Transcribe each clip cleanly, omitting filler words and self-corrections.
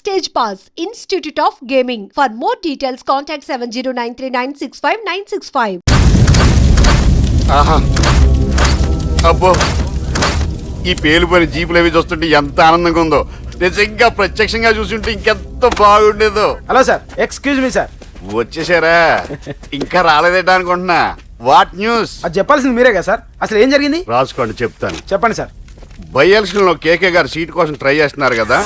Stage Pass, Institute of Gaming. For more details, contact 7093965965. ఆహా అబ్బో ఈ పేలిపోయిన జీపులు అవి చూస్తుంటే ఎంత ఆనందంగా ఉందో. నిజంగా ప్రత్యక్షంగా చూస్తుంటే ఇంకెంత బాగుండేదో. Hello sir, excuse me sir. వచ్చేసారా? ఇంకా రాలేదేటా అనుకుంటున్నా. What news? అది చెప్పాల్సింది మీరే కదా సార్. అసలు ఏం జరిగింది రాసుకోండి, చెప్తాను. చెప్పండి సార్. బై ఎలక్షన్ లో కేకే గారు సీట్ కోసం ట్రై చేస్తున్నారు కదా.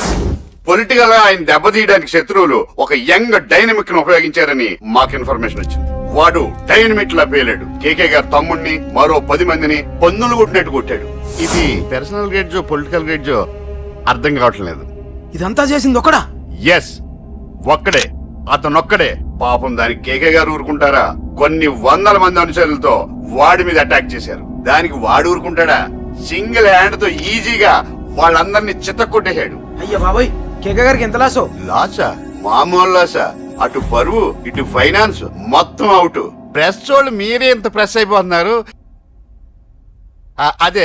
పొలిటికల్ గా ఆయన దెబ్బతీయడానికి శత్రువులు ఒక యంగ్ డైనమిక్ ను ఉపయోగించారని మాకు ఇన్ఫర్మేషన్ వచ్చింది. వాడు డైనమిక్ లా పేలాడు. కేకే గారు తమ్ముడిని మరో 10 మందిని పన్నులు కొట్టినట్టు కొట్టాడు. ఇది పర్సనల్ గ్రేడ్జో పొలిటికల్ గ్రేడ్జో అర్థం కావట్లేదు. ఇదంతా చేసింది ఒకడా? ఎస్, ఒక్కడే, అతనొక్కడే. పాపం దానికి కేకే గారు ఊరుకుంటారా? కొన్ని వందల మంది అనుచరులతో వాడి మీద అటాక్ చేశారు. దానికి వాడు ఊరుకుంటాడా? సింగిల్ హ్యాండ్ తో ఈజీగా వాళ్ళందరినీ చిత్తకొట్టేశాడు. అయ్యా బాబాయ్, కేకే గారికి ఎంత లాసో? లాసా? మామూలు లాసా? అటు పరువు ఇటు ఫైనాన్స్ మొత్తం అవుట్. ప్రెస్ వాళ్ళు మీరే ఎంత ప్రెస్ అయిపోతున్నారు. అదే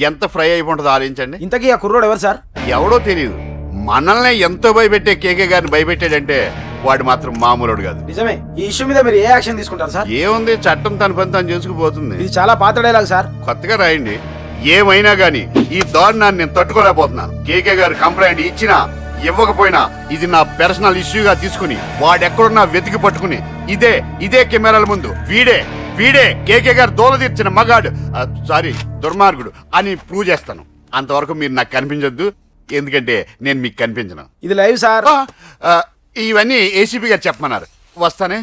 ఎంత ఫ్రై అయిపోతుందో ఆలోచించండి. ఇంతకీ ఆ కుర్రోడు ఎవరు సార్? ఎవడో తెలియదు. మనల్ని ఎంతో భయపెట్టే కేకే గారిని భయపెట్టాడంటే వాడు మాత్రం మామూలుడు కాదు. నిజమే. ఈ ఇష్యూ మీద మీరు ఏ యాక్షన్ తీసుకుంటారు సార్? ఏముంది, చట్టం తన పని తను చేసుకుపోతుంది. ఇది చాలా పాత డైలాగ్ సార్. కొత్తగా రాయండి. ఏమైనా గానీ ఈ దారుణాన్ని నేను తట్టుకోలేకపోతున్నాను. కేకే గారు కంప్లైంట్ ఇచ్చినా ఇవ్వకపోయినా ఇది నా పర్సనల్ ఇష్యూగా తీసుకుని వాడెక్కడున్నా వెతికి పట్టుకుని ఇదే కెమెరాల ముందు వీడే కేకే గారు దోల తీర్చిన మగాడు, సారీ దుర్మార్గుడు అని ప్రూవ్ చేస్తాను. అంతవరకు మీరు నాకు కనిపించొద్దు, ఎందుకంటే నేను మీకు కనిపించను. ఇది లైవ్ సార్. ఇవన్నీ ఏసీపీ గారు చెప్పమన్నారు. వస్తానే.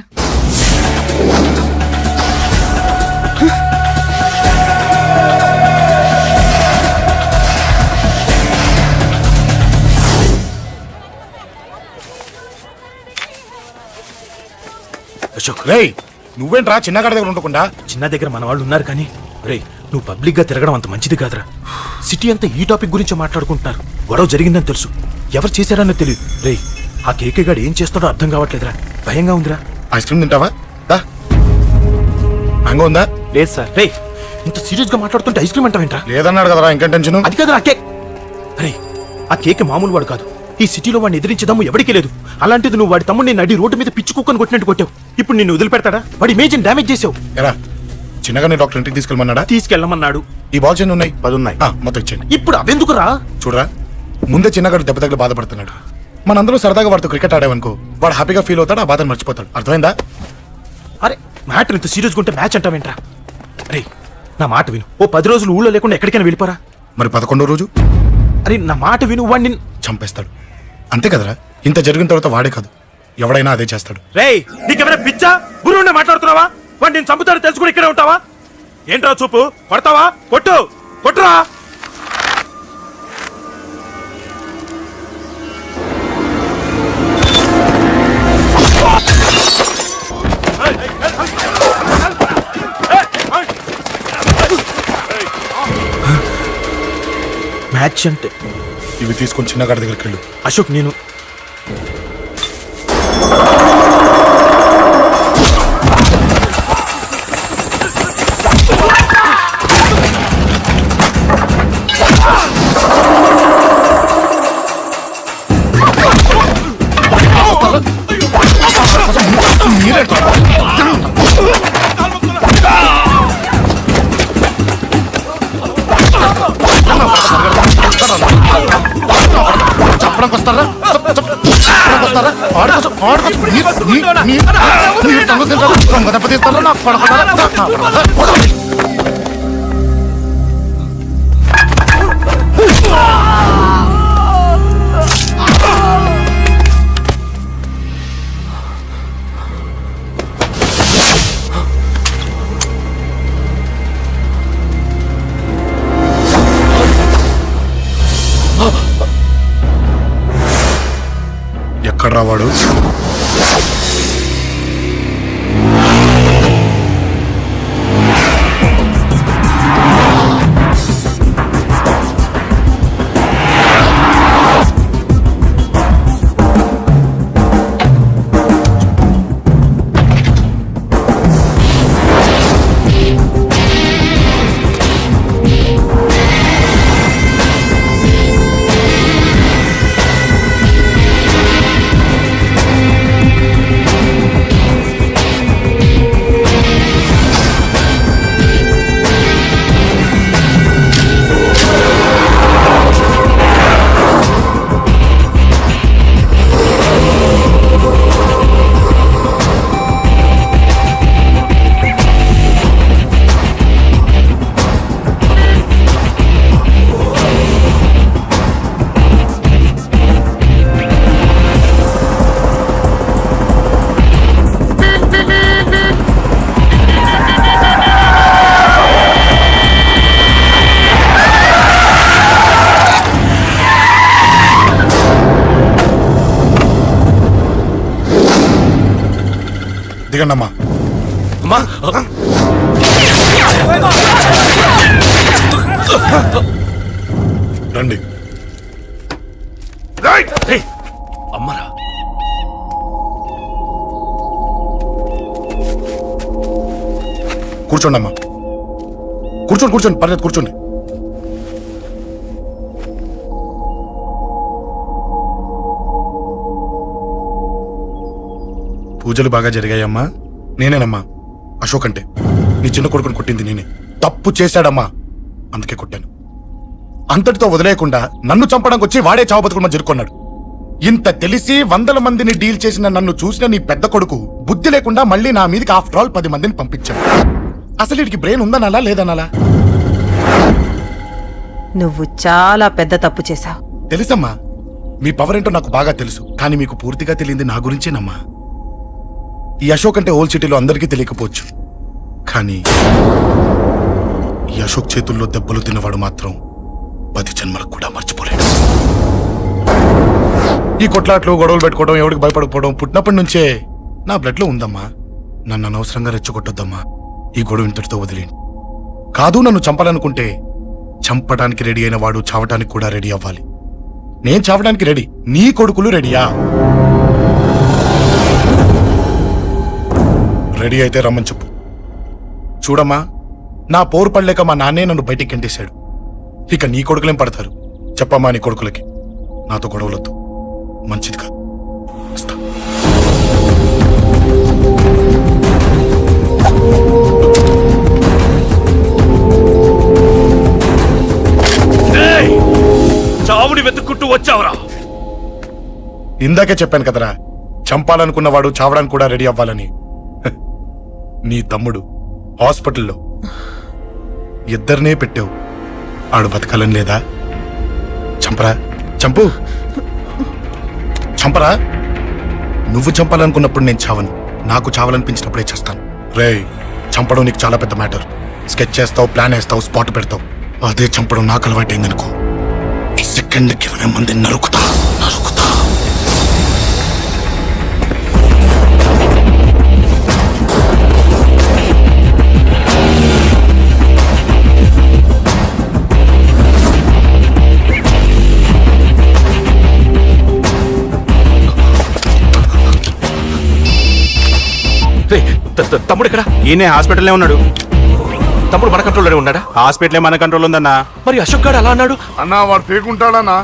అశోక్, రేయ్ నువ్వేంట్రా చిన్నగాడి దగ్గర ఉండకుండా? చిన్న దగ్గర మన వాళ్ళు ఉన్నారు కానీ రేయ్ నువ్వు పబ్లిక్ గా తిరగడం అంత మంచిది కాదురా. సిటీ అంతా ఈ టాపిక్ గురించి మాట్లాడుకుంటున్నారు. గొడవ జరిగిందని తెలుసు, ఎవరు చేశారన్నో తెలియదు. రేయ్ ఆ కేకే గాడు ఏం చేస్తాడో అర్థం కావట్లేదురా, భయంగా ఉందిరా. ఐస్ క్రీమ్ తింటావా? దా. మ్యాంగో ఉందా? లేదు సార్. రేయ్ ఇంత సీరియస్ గా మాట్లాడుతుంటే ఐస్ క్రీమ్ అంటావేంట్రా? లేదన్నాడు కదరా, ఇంకా టెన్షన్. అది కాదురా కేక్. రే ఆ కేక్ మామూలు వాడు కాదు. ఈ సిటీలో వాడిని ఎదిరించదమ్ము ఎవరికీ లేదు. అలాంటిది నువ్వు వాడి తమ్ముడిని నడి రోడ్డు మీద పిచ్చి కుక్కను కొట్టినట్టు కొట్టావు. ఇప్పుడు నిన్ను వదిలిపెడతాడా? వాడి ఇమేజ్ డ్యామేజ్ చేసావు. ఎరా చిన్నగానే డాక్టర్ ఇంటికి తీసుకెళ్ళమన్నాడా? తీసుకెళ్ళమన్నాడు. ఈ బాల్స్ ఎన్ని ఉన్నాయి? 10 ఉన్నాయి. మొత్తం ఇచ్చేయండి. ఇప్పుడు అవెందుకురా? చూడరా, ముందే చిన్నగాడు దెబ్బ తగిలి బాధపడుతున్నాడు. మనందరూ సరదాగా వాడితో క్రికెట్ ఆడామనుకో, వాడు హ్యాపీగా ఫీల్ అవుతాడు, ఆ బాధను మర్చిపోతాడు. అర్థమైందా? అరే మ్యాటర్ ఇంత సీరియస్గా ఉంటే మ్యాచ్ అంటావేంట్రా? రే నా మాట విను. ఓ 10 రోజులు ఊళ్ళో లేకుండా ఎక్కడికైనా వెళ్ళిపోరా. మరి 11వ రోజు? అరే నా మాట విను, వాడిని చంపేస్తాడు. అంతే కదరా? ఇంత జరిగిన తర్వాత వాడే కాదు, ఎవడైనా అదే చేస్తాడు. రేయ్ నీకెవరైనా పిచ్చా? గురువునే మాట్లాడుతున్నావా? వాడు నేను చంపుతాడు తెలుసుకుని ఇక్కడే ఉంటావా? ఏంట్రా చూపు? కొడతావా? కొట్టురా. మ్యాచ్ అంటే ఇవి తీసుకొని చిన్నగాడి దగ్గరికి వెళ్ళు. అశోక్ నేను చెప్పడానికి వస్తారా? దెబ్బతీస్తారా? నాకు పడతారా? ఎక్కడ్రా వాడు? దిగండమ్మా. అమ్మా రండి. రేయ్, అమ్మరా కూర్చోండి అమ్మా. కూర్చోండి పర్లేదు కూర్చోండి. పూజలు బాగా జరిగాయమ్మా. నేనేనమ్మా అశోక్ అంటే. నీ చిన్న కొడుకుని కొట్టింది నేనే. తప్పు చేశాడమ్మా, అందుకే కొట్టాను. అంతటితో వదిలేయకుండా నన్ను చంపడానికి వచ్చి వాడే చావు బతుకుని జరుపుకున్నాడు. ఇంత తెలిసి 100 మందిని డీల్ చేసిన నన్ను చూసిన నీ పెద్ద కొడుకు బుద్ధి లేకుండా మళ్ళీ నా మీదకి ఆఫ్టర్ ఆల్ 10 మందిని పంపించాడు. అసలు వీడికి బ్రెయిన్ ఉందనాలా లేదనాలా? నువ్వు చాలా పెద్ద తప్పు చేశావు. తెలుసమ్మా, మీ పవర్ ఏంటో నాకు బాగా తెలుసు. కానీ మీకు పూర్తిగా తెలియంది నా గురించేనమ్మా. ఈ అశోక్ అంటే ఓల్డ్ సిటీలో అందరికీ తెలియకపోవచ్చు, కానీ ఈ అశోక్ చేతుల్లో దెబ్బలు తిన్నవాడు మాత్రం 10 జన్మలకు కూడా మర్చిపోలేడు. ఈ కొట్లాట్లు గొడవలు పెట్టుకోవడం, ఎవరికి భయపడకపోవడం పుట్టినప్పటి నుంచే నా బ్లడ్ లో ఉందమ్మా. నన్ను అనవసరంగా రెచ్చగొట్టొద్దమ్మా. ఈ గొడవ ఇంతటితో వదిలేండి. కాదు, నన్ను చంపాలనుకుంటే చంపడానికి రెడీ అయిన వాడు చావటానికి కూడా రెడీ అవ్వాలి. నేను చావడానికి రెడీ, నీ కొడుకులు రెడీయా? రెడీ అయితే రమ్మని చెప్పు. చూడమ్మా, నా పోరు పడలేక మా నాన్నే నన్ను బయటికి గెంటేశాడు. ఇక నీ కొడుకులేం పడతారు? చెప్పమ్మా నీ కొడుకులకి నాతో గొడవలొద్దు, మంచిది కాదు. వస్తా. చావుని వెతుక్కుంటూ వచ్చావురా. ఇందాకే చెప్పాను కదరా, చంపాలనుకున్నవాడు చావడానికి కూడా రెడీ అవ్వాలని. హ, నీ తమ్ముడు హాస్పిటల్లో ఇద్దరినే పెట్టావు. ఆడు బతకాలని లేదా? చంపరా, చంపు, చంపరా. నువ్వు చంపాలనుకున్నప్పుడు నేను చావను, నాకు చావాలనిపించినప్పుడే చేస్తాను. రేయ్, చంపడం నీకు చాలా పెద్ద మ్యాటర్. స్కెచ్ చేస్తావు, ప్లాన్ వేస్తావు, స్పాట్ పెడతావు. అదే చంపడం నాకు అలవాటైందనుకో, సెకండ్కి 20 మందిని నరుకుతా. తమ్ముడు ఇక్కడ? ఈయనే హాస్పిటల్లో ఉన్నాడు. తమ్ముడు మన కంట్రోల్లోనే ఉన్నాడా? హాస్పిటలే మన కంట్రోల్ ఉందన్నా. మరి అశోక్ గారు అలా అన్నాడు. అన్నా వాడు పేకుంటాడన్నా.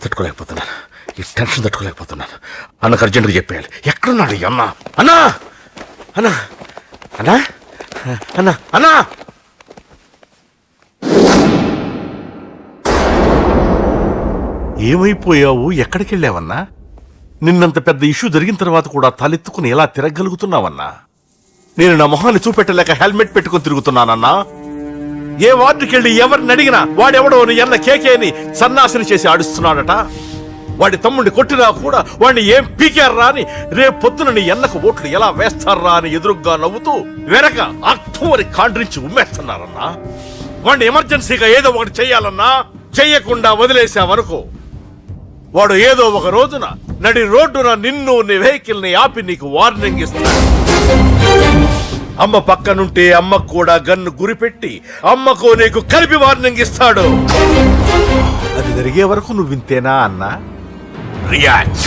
తట్టుకోలేకపోతున్నాను, ఈ టెన్షన్ తట్టుకోలేకపోతున్నాను. అన్నకు అర్జెంట్గా చెప్పేయాలి. ఎక్కడున్నాడు ఈ అన్న? అన్నా అన్నా అన్నా అన్నా అన్నా ఏమైపోయావు? ఎక్కడికి వెళ్ళావన్నా? నిన్నంత పెద్ద ఇష్యూ జరిగిన తర్వాత కూడా తలెత్తుకుని ఎలా తిరగలుగుతున్నావన్నా? నేను నా మొహాన్ని చూపెట్టలేక హెల్మెట్ పెట్టుకుని తిరుగుతున్నానన్నా. ఏ వార్డుకి వెళ్ళి ఎవరిని అడిగినా వాడెవడో నీ అన్న కేకేని సన్నాసిని చేసి ఆడిస్తున్నాడట. వాడి తమ్ముడిని కొట్టినా కూడా వాడిని ఏం పీకారా అని రేపు పొద్దున నీ అన్నకు ఓట్లు ఎలా వేస్తారా అని ఎదురుగ్గా నవ్వుతూ వెనక అర్థమని కాండ్రించి ఉమ్మేస్తున్నారన్నా. వాడిని ఎమర్జెన్సీగా ఏదో ఒకటి చెయ్యాలన్నా. చెయ్యకుండా వదిలేసావనుకో, వాడు ఏదో ఒక రోజున నడి రోడ్డున నిన్ను నీ వెహికల్ ని ఆపి నీకు వార్నింగ్ ఇస్తాడు. అమ్మ పక్కనుంటే అమ్మకు కూడా గన్ను గురిపెట్టి అమ్మకు నీకు కలిపి వార్నింగ్ ఇస్తాడు. అది జరిగే వరకు నువ్వు వింతేనా అన్నా? React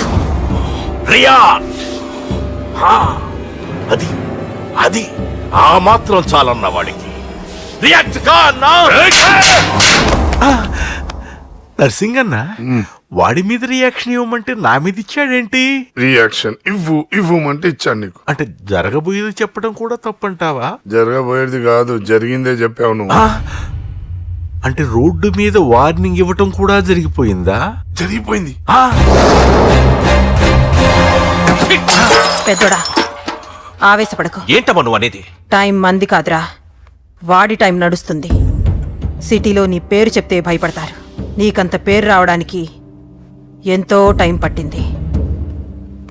react. అది అది ఆ మాత్రం చాలన్నా వాడికి. రియాక్ట్ కా అన్నా. నర్సింగ్ అన్నా, వాడి మీద రియాక్షన్ ఇవ్వమంటే నా మీద ఇచ్చాడేంటి? రియాక్షన్ ఇవ్వమంటే ఇచ్చాను నీకు. అంటే జరగబోయేది చెప్పడం కూడా తప్పంటావా? జరగబోయేది కాదు, జరిగిందే చెప్పావు నువ్వు. అంటే రోడ్డు మీద వార్నింగ్ ఇవ్వటం కూడా జరిగిపోయిందా? జరిగిపోయింది. పెద్దోడా, ఆవేశపడకు. ఏంటమ్మా నువ్వు అనేది? టైం మంది కాదురా, వాడి టైం నడుస్తుంది. సిటీలో నీ పేరు చెప్తే భయపడతారు. నీకంత పేరు రావడానికి ఎంతో టైం పట్టింది.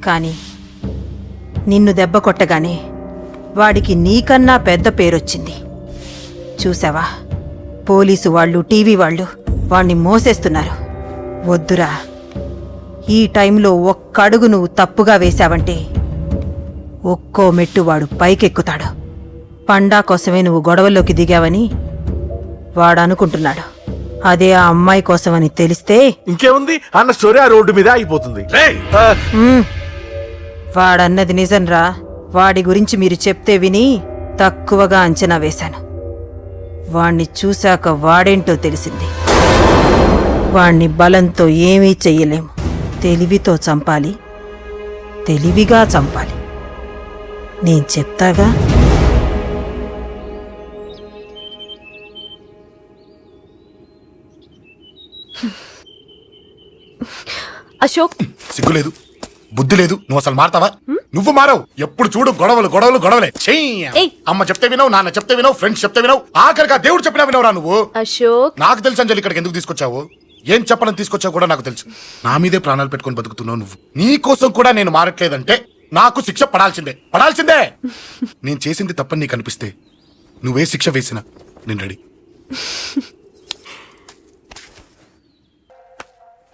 కానీ నిన్ను దెబ్బ కొట్టగానే వాడికి నీకన్నా పెద్ద పేరొచ్చింది. చూసావా, పోలీసు వాళ్ళు, టీవీ వాళ్ళు వాణ్ణి మోసేస్తున్నారు. వద్దురా, ఈ టైంలో ఒక్క అడుగు నువ్వు తప్పుగా వేశావంటే ఒక్కో మెట్టు వాడు పైకెక్కుతాడు. పండా కోసమే నువ్వు గొడవల్లోకి దిగావని వాడు అనుకుంటున్నాడు. అదే ఆ అమ్మాయి కోసమని తెలిస్తే ఇంకేముంది అన్న స్టోరీ ఆ రోడ్డు మీద అయిపోతుంది. వాడన్నది నిజంరా. వాడి గురించి మీరు చెప్తే విని తక్కువగా అంచనా వేశాను. వాణ్ణి చూశాక వాడేంటో తెలిసింది. వాణ్ణి బలంతో ఏమీ చెయ్యలేము. తెలివితో చంపాలి, తెలివిగా చంపాలి. నేను చెప్తాగా. అశోక్, సిగ్గు లేదు, బుద్ధి లేదు. నువ్వు అసలు మారతావా? నువ్వు మారవు. ఎప్పుడు చూడు గొడవలు గొడవలు గొడవలే. చెయ్యి. ఏయ్. అమ్మ చెప్తే వినవు, నాన్న చెప్తే వినవు, ఫ్రెండ్స్ చెప్తే వినవు, ఆఖరిగా దేవుడు చెప్పినా వినవురా నువ్వు. అశోక్, నాకు తెలుసు అంజలి ఇక్కడికి ఎందుకు తీసుకొచ్చావు, ఏం చెప్పాలని తీసుకొచ్చావు కూడా నాకు తెలుసు. నా మీదే ప్రాణాలు పెట్టుకొని బతుకుతున్నావు నువ్వు. నీ కోసం కూడా నేను మారట్లేదంటే నాకు శిక్ష పడాల్సిందే, పడాల్సిందే. నేను చేసింది తప్పని నీకు అనిపిస్తే నువ్వే శిక్ష వేసినా నేను రెడీ.